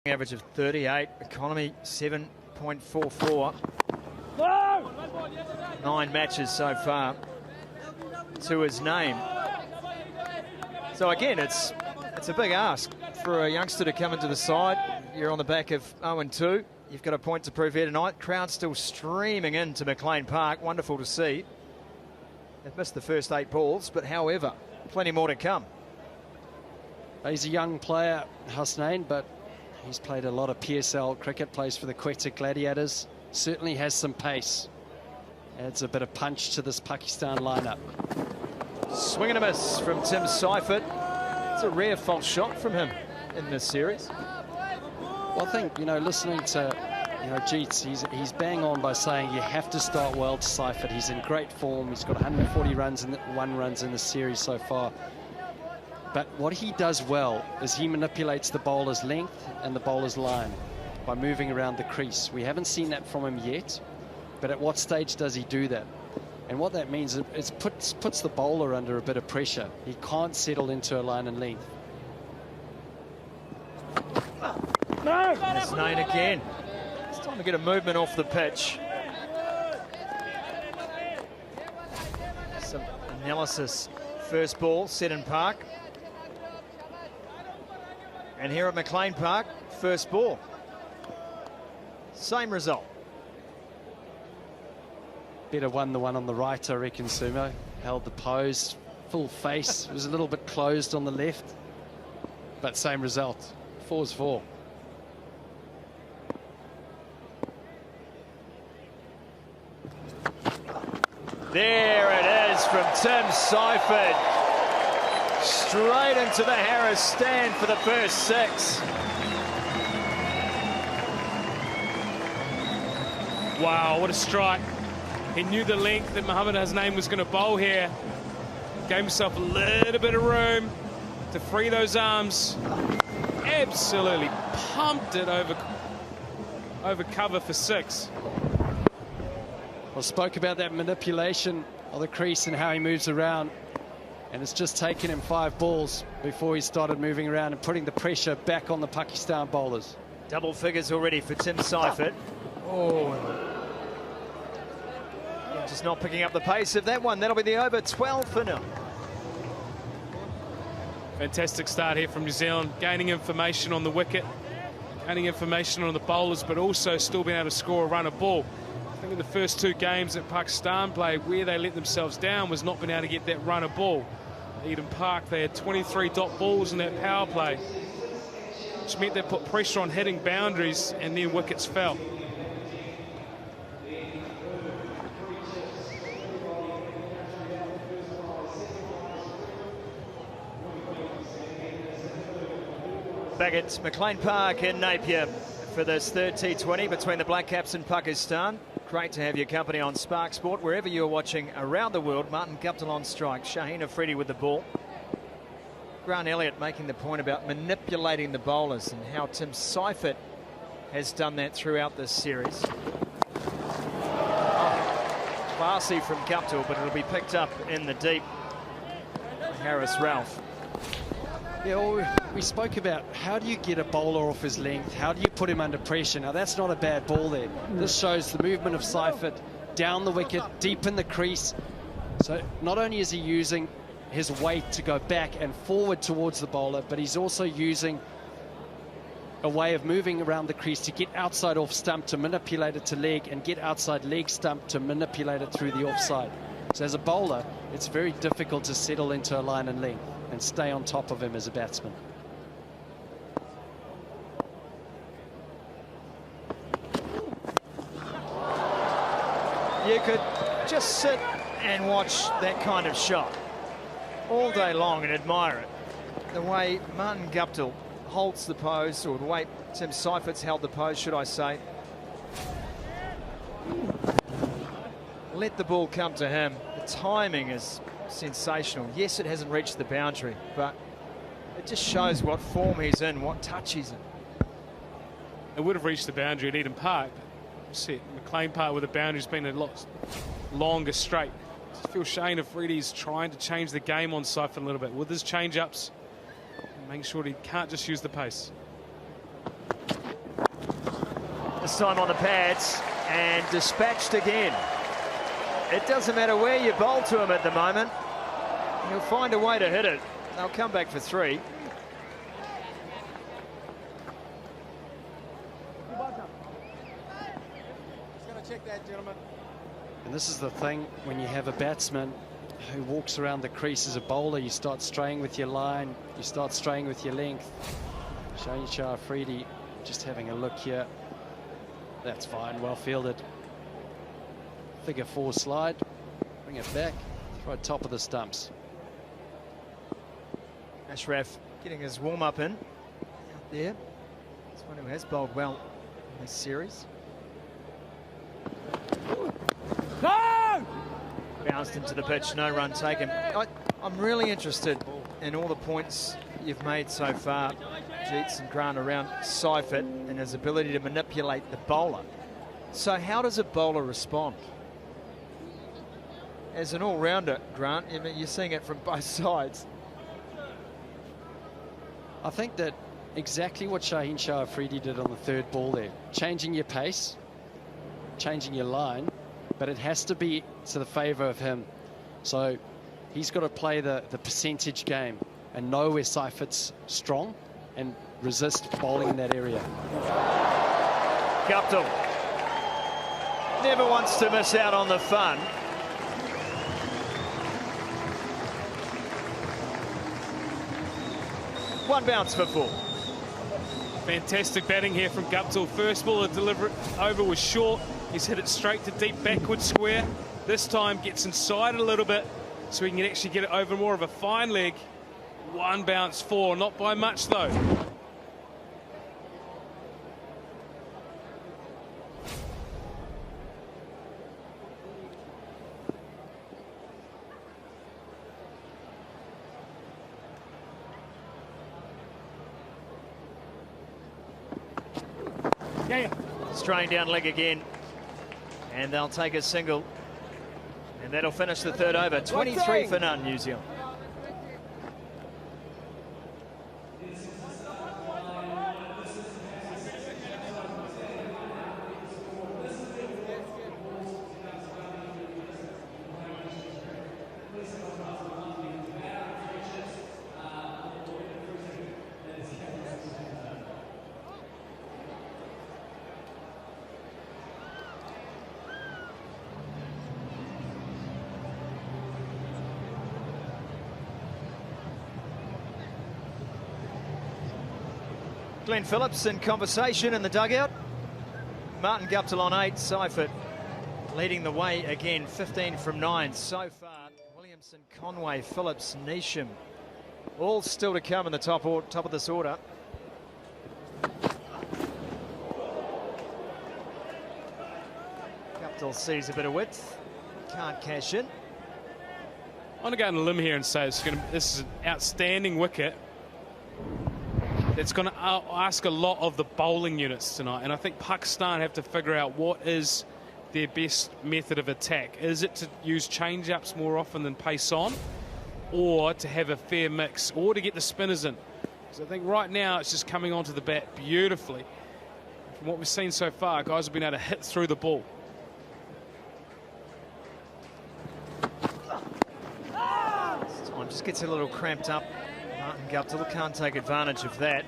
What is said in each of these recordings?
Average of 38, economy 7.44. 9 matches so far to his name. So again, it's a big ask for a youngster to come into the side. You're on the back of 0-2. You've got a point to prove here tonight. Crowd still streaming into McLean Park. Wonderful to see. They've missed the first 8 balls, but however, plenty more to come. He's a young player, Hasnain, but he's played a lot of PSL cricket, plays for the Quetta Gladiators. Certainly has some pace. Adds a bit of punch to this Pakistan lineup. Swing and a miss from Tim Seifert. It's a rare false shot from him in this series. Well, I think, listening to, Jeets, he's bang on by saying you have to start well to Seifert. He's in great form. He's got 140 runs and 1 runs in the series so far. But what he does well is he manipulates the bowler's length and the bowler's line by moving around the crease. We haven't seen that from him yet, but at what stage does he do that? And what that means is it puts the bowler under a bit of pressure. He can't settle into a line and length. No! Hasnain again. It's time to get a movement off the pitch. Some analysis. First ball, set in Park. And here at McLean Park, first ball. Same result. Better one the one on the right, I reckon, Sumo. Held the pose, full face. Was a little bit closed on the left. But same result. 4's 4. There it is from Tim Seifert. Straight into the Harris stand for the first 6. Wow, what a strike. He knew the length that Mohammad Hasnain was going to bowl here. Gave himself a little bit of room to free those arms. Absolutely pumped it over cover for 6. Well, spoke about that manipulation of the crease and how he moves around. And it's just taken him 5 balls before he started moving around and putting the pressure back on the Pakistan bowlers. Double figures already for Tim Seifert. Oh, just not picking up the pace of that one. That'll be the over 12 for now. Fantastic start here from New Zealand, gaining information on the wicket, gaining information on the bowlers, but also still being able to score a run of ball. I think in the first 2 games that Pakistan played, where they let themselves down was not being able to get that run of ball. Eden Park, they had 23 dot balls in that power play, which meant they put pressure on hitting boundaries, and then wickets fell. Back at McLean Park in Napier for this third T20 between the Black Caps and Pakistan. Great to have your company on Spark Sport wherever you're watching around the world. Martin Guptill on strike, Shaheen Afridi with the ball. Grant Elliott making the point about manipulating the bowlers and how Tim Seifert has done that throughout this series. Oh, classy from Guptill, but it'll be picked up in the deep. Harris Ralph. Yeah, well, we spoke about how do you get a bowler off his length? How do you put him under pressure? Now, that's not a bad ball there. This shows the movement of Seifert down the wicket, deep in the crease. So not only is he using his weight to go back and forward towards the bowler, but he's also using a way of moving around the crease to get outside off stump to manipulate it to leg and get outside leg stump to manipulate it through the offside. So as a bowler, it's very difficult to settle into a line and length and stay on top of him as a batsman. You could just sit and watch that kind of shot all day long and admire it. The way Martin Guptill holds the pose, or the way Tim Seifert's held the pose, should I say. Let the ball come to him. The timing is sensational. Yes, it hasn't reached the boundary, but it just shows what form he's in, what touch he's in. It would have reached the boundary at Eden Park. See, McLean Park with the boundary's been a lot longer straight. I feel Shaheen Afridi's trying to change the game on Seifert a little bit with his change-ups, making sure he can't just use the pace. last time on the pads and dispatched again. It doesn't matter where you bowl to him at the moment. He'll find a way to hit it. They'll come back for 3. Check that, gentlemen. And this is the thing, when you have a batsman who walks around the crease as a bowler, you start straying with your line, you start straying with your length. Shaheen Shah Afridi just having a look here. That's fine, well fielded. Figure 4 slide, bring it back, throw it top of the stumps. Ashraf getting his warm-up in out there. He's one who has bowled well in this series. No! Bounced into the pitch, no run taken. I'm really interested in all the points you've made so far, Jeets and Grant, around Seifert and his ability to manipulate the bowler. So how does a bowler respond? As an all-rounder, Grant, I mean, you're seeing it from both sides. I think that exactly what Shaheen Shah Afridi did on the 3rd ball there. Changing your pace, changing your line, but it has to be to the favour of him. So he's got to play the percentage game and know where Seifert's strong and resist bowling in that area. Guptill never wants to miss out on the fun. One bounce for 4. Fantastic batting here from Guptill. First ball, the deliver over was short. He's hit it straight to deep backward square. This time gets inside a little bit so he can actually get it over more of a fine leg. One bounce 4, not by much though. Straying down leg again, and they'll take a single, and that'll finish the 3rd over. 23 for none, New Zealand. Glenn Phillips in conversation in the dugout. Martin Guptill on 8, Seifert leading the way again, 15 from 9 so far. Williamson, Conway, Phillips, Neesham, all still to come in the top of this order. Guptill sees a bit of width, can't cash in. I'm going to go on a limb here and say this is an outstanding wicket. It's going to ask a lot of the bowling units tonight, and I think Pakistan have to figure out what is their best method of attack. Is it to use change-ups more often than pace on, or to have a fair mix, or to get the spinners in? So I think right now it's just coming onto the bat beautifully. From what we've seen so far, guys have been able to hit through the ball. This time just gets a little cramped up. Martin Guptill can't take advantage of that.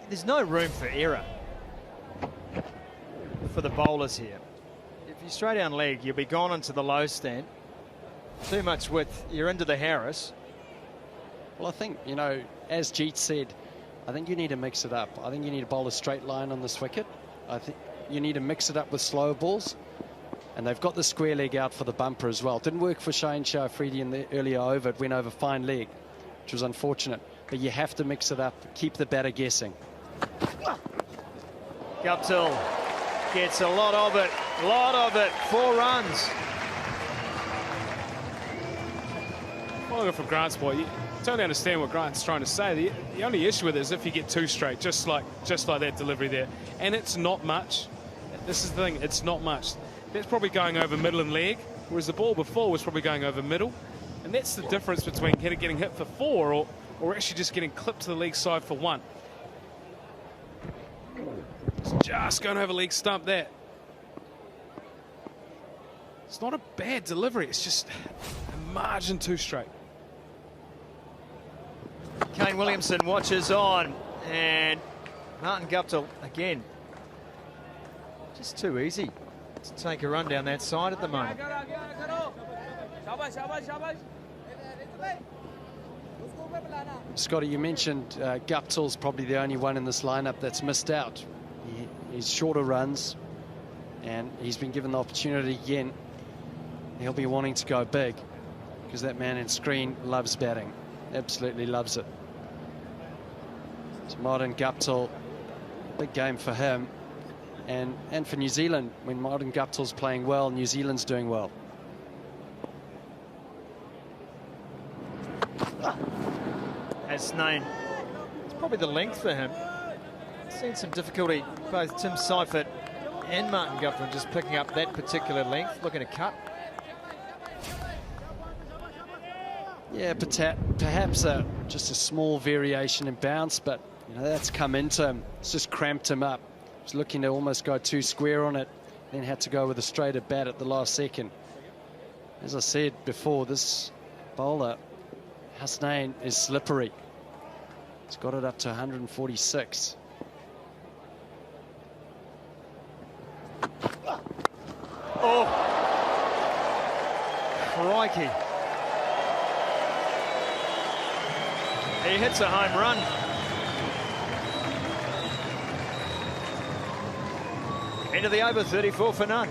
There's no room for error for the bowlers here. If you straight down leg, you'll be gone into the low stand. Too much width, you're into the Harris. Well, I think, you know, as Jeet said, I think you need to mix it up. I think you need to bowl a straight line on this wicket. I think you need to mix it up with slow balls. And they've got the square leg out for the bumper as well. Didn't work for Shaheen Shah Afridi in the earlier over. It went over fine leg, which was unfortunate. But you have to mix it up, keep the batter guessing. Guptill gets a lot of it, 4 runs. Following it from Grant's point, you totally understand what Grant's trying to say. The only issue with it is if you get 2 straight, just like that delivery there. And it's not much. This is the thing, it's not much. That's probably going over middle and leg, whereas the ball before was probably going over middle. And that's the difference between getting hit for 4 or actually just getting clipped to the leg side for 1. It's just going to have a leg stump there. It's not a bad delivery, it's just a margin too straight. Kane Williamson watches on, and Martin Guptill again. Just too easy to take a run down that side at the moment. Scotty, you mentioned Guptill's probably the only one in this lineup that's missed out. He's shorter runs, and he's been given the opportunity again. He'll be wanting to go big because that man in screen loves batting, absolutely loves it. So Martin Guptill, big game for him, and for New Zealand. When Martin Guptill's playing well, New Zealand's doing well. Hasnain, it's probably the length for him. Seen some difficulty, both Tim Seifert and Martin Guptill just picking up that particular length, looking to cut. Yeah, perhaps just a small variation in bounce, but you know, that's come into him. It's just cramped him up. He's looking to almost go too square on it, then had to go with a straighter bat at the last second. As I said before, this bowler, Hasnain, is slippery. He's got it up to 146. Oh, crikey. He hits a home run. Into the over, 34 for none.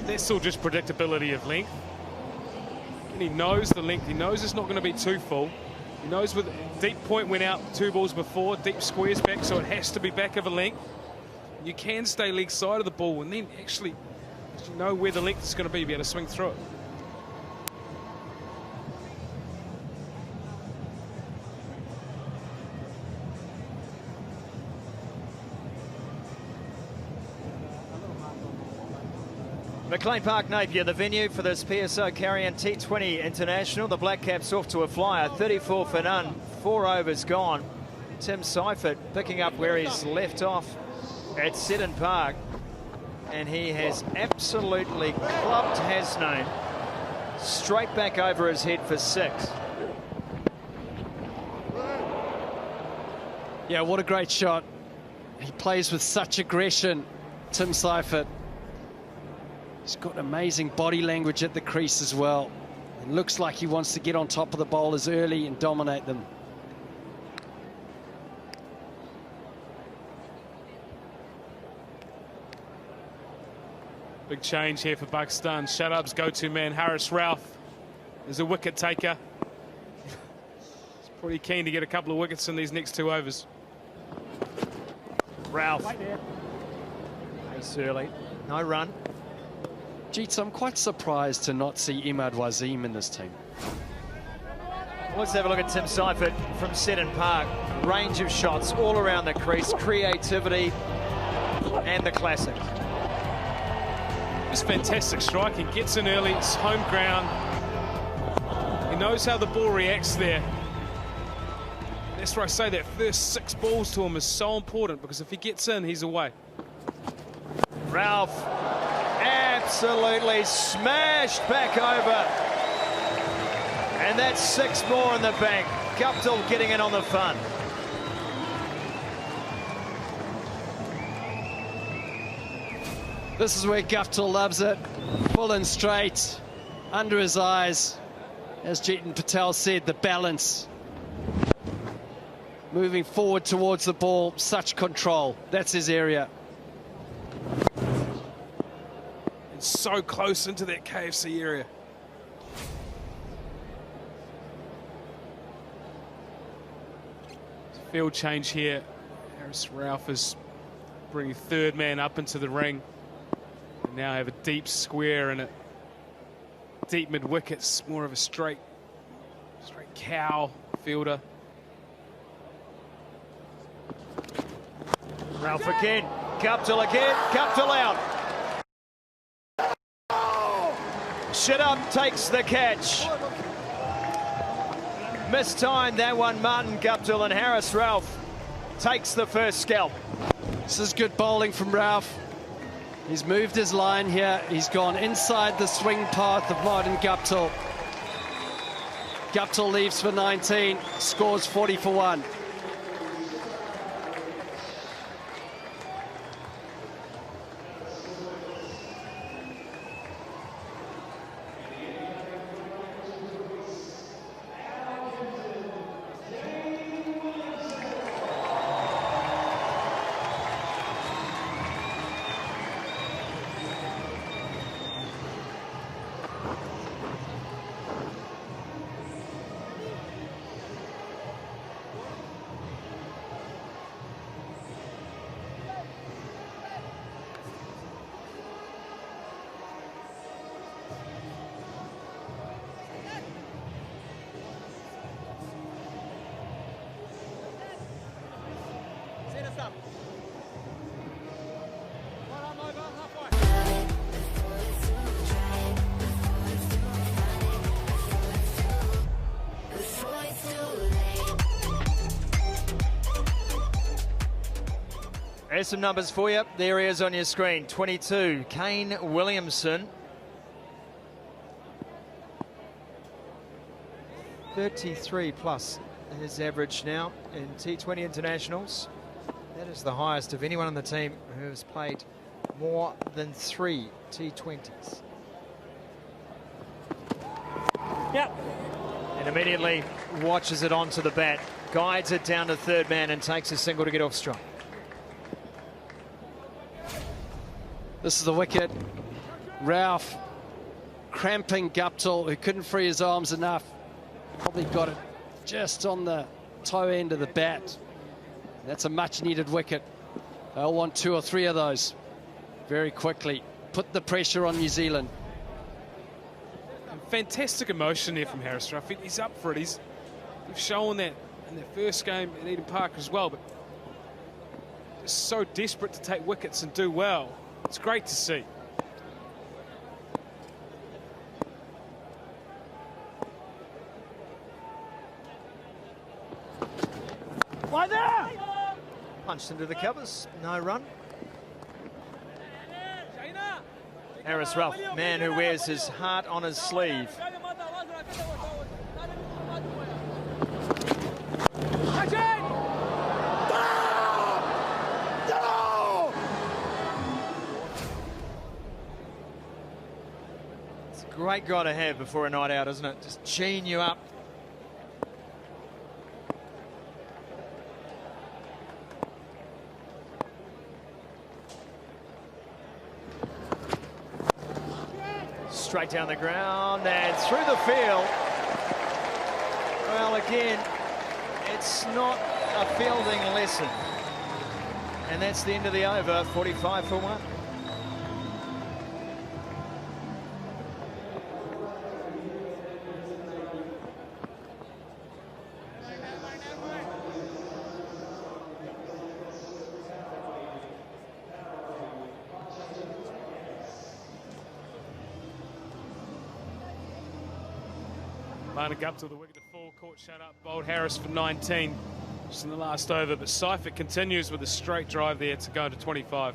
That's still just predictability of length. And he knows the length. He knows it's not going to be too full. He knows with deep point went out 2 balls before, deep squares back, so it has to be back of a length. You can stay leg side of the ball, and then actually you know where the length is going to be able to swing through it. McLean Park, Napier, the venue for this PSO Carrion T20 International. The Black Caps off to a flyer, 34 for none, 4 overs gone. Tim Seifert picking up where he's left off at Seddon Park, and he has absolutely clubbed Hasnain straight back over his head for 6. Yeah, what a great shot. He plays with such aggression, Tim Seifert. He's got amazing body language at the crease as well. It looks like he wants to get on top of the bowlers early and dominate them. Big change here for Pakstan. Shadab's go-to man, Haris Rauf, is a wicket taker. He's pretty keen to get a couple of wickets in these next 2 overs. Rauf. Ace early, no run. Jeets, I'm quite surprised to not see Imad Wasim in this team. Let's have a look at Tim Seifert from Seddon Park. Range of shots all around the crease, creativity, and the classics. Just fantastic striking. Gets in early, it's home ground. He knows how the ball reacts there. That's why I say that first 6 balls to him is so important, because if he gets in, he's away. Rauf absolutely smashed back over. And that's 6 more in the bank. Guptill getting in on the fun. This is where Guptill loves it. Full and straight, under his eyes. As Jeetan Patel said, the balance. Moving forward towards the ball, such control. That's his area. And so close into that KFC area. Field change here. Haris Rauf is bringing 3rd man up into the ring. And now have a deep square and a deep mid wickets, more of a straight cow fielder. Rauf again, Guptill again, Guptill out. Shadab takes the catch. Mistimed that one, Martin Guptill, and Harris Ralph takes the first scalp. This is good bowling from Ralph. He's moved his line here. He's gone inside the swing path of Martin Guptill. Guptill leaves for 19, scores 40 for 1. There's some numbers for you. There he is on your screen. 22, Kane Williamson. 33 plus his average now in T20 internationals. That is the highest of anyone on the team who has played more than 3 T20s. Yep. And immediately watches it onto the bat, guides it down to third man and takes a single to get off strike. This is the wicket. Ralph cramping Guptill, who couldn't free his arms enough. Probably got it just on the toe end of the bat. That's a much needed wicket. They'll want 2 or 3 of those very quickly. Put the pressure on New Zealand. Fantastic emotion there from Harris Ralph. He's up for it. We've shown that in their first game at Eden Park as well, but just so desperate to take wickets and do well. It's great to see. Why there? Punched into the covers, no run. Harris Ralph, man who wears his heart on his sleeve. It's a great guy to have before a night out, isn't it? Just cheeing you up. Straight down the ground and through the field. Well, again, it's not a fielding lesson. And that's the end of the over, 45 for 1. Martin Guptill, the wicket to full, caught shut up, bowled Harris for 19 just in the last over, but Seifert continues with a straight drive there to go to 25.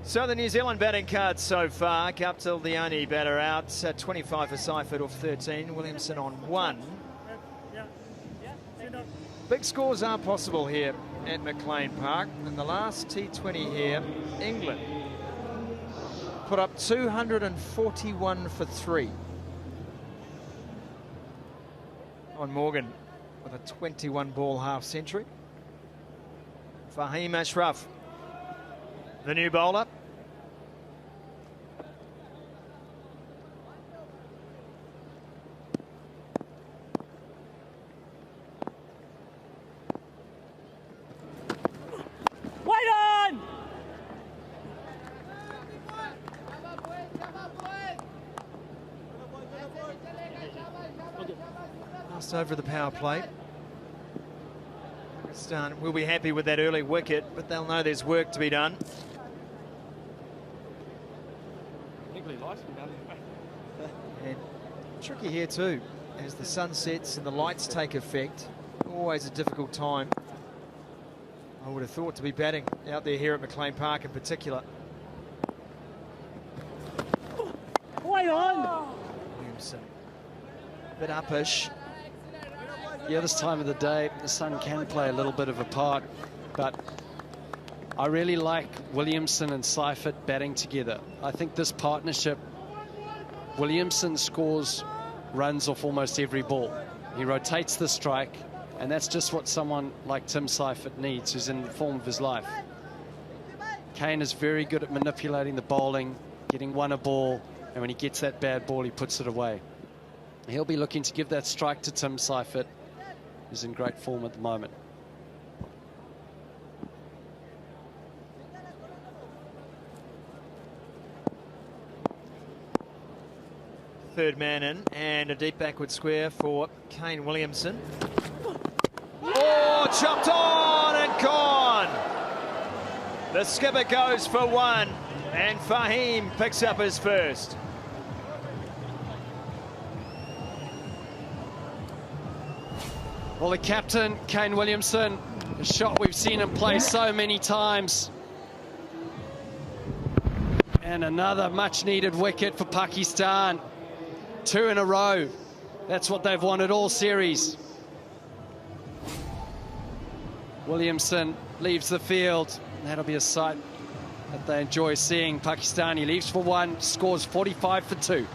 So the New Zealand batting card so far. Guptill the only batter out, 25 for Seifert off 13, Williamson on 1. Big scores are possible here at McLean Park. In the last T20 here, England put up 241 for 3 on Morgan with a 21-ball half-century. Fahim Ashraf, the new bowler. Over the power play. Pakistan will be happy with that early wicket, but they'll know there's work to be done. And Tricky here too, as the sun sets and the lights take effect. Always a difficult time, I would have thought, to be batting out there here at McLean Park in particular. Play on! Williamson, a bit uppish. Yeah, this time of the day, the sun can play a little bit of a part, but I really like Williamson and Seifert batting together. I think this partnership, Williamson scores runs off almost every ball. He rotates the strike, and that's just what someone like Tim Seifert needs, who's in the form of his life. Kane is very good at manipulating the bowling, getting one a ball, and when he gets that bad ball, he puts it away. He'll be looking to give that strike to Tim Seifert, who's in great form at the moment. Third man in, and a deep backward square for Kane Williamson. Oh, chopped on and gone. The skipper goes for one, and Fahim picks up his first. Well, the captain, Kane Williamson, a shot we've seen him play so many times. And another much-needed wicket for Pakistan. 2 in a row. That's what they've wanted all series. Williamson leaves the field. That'll be a sight that they enjoy seeing. Pakistani leaves for one, scores 45 for 2.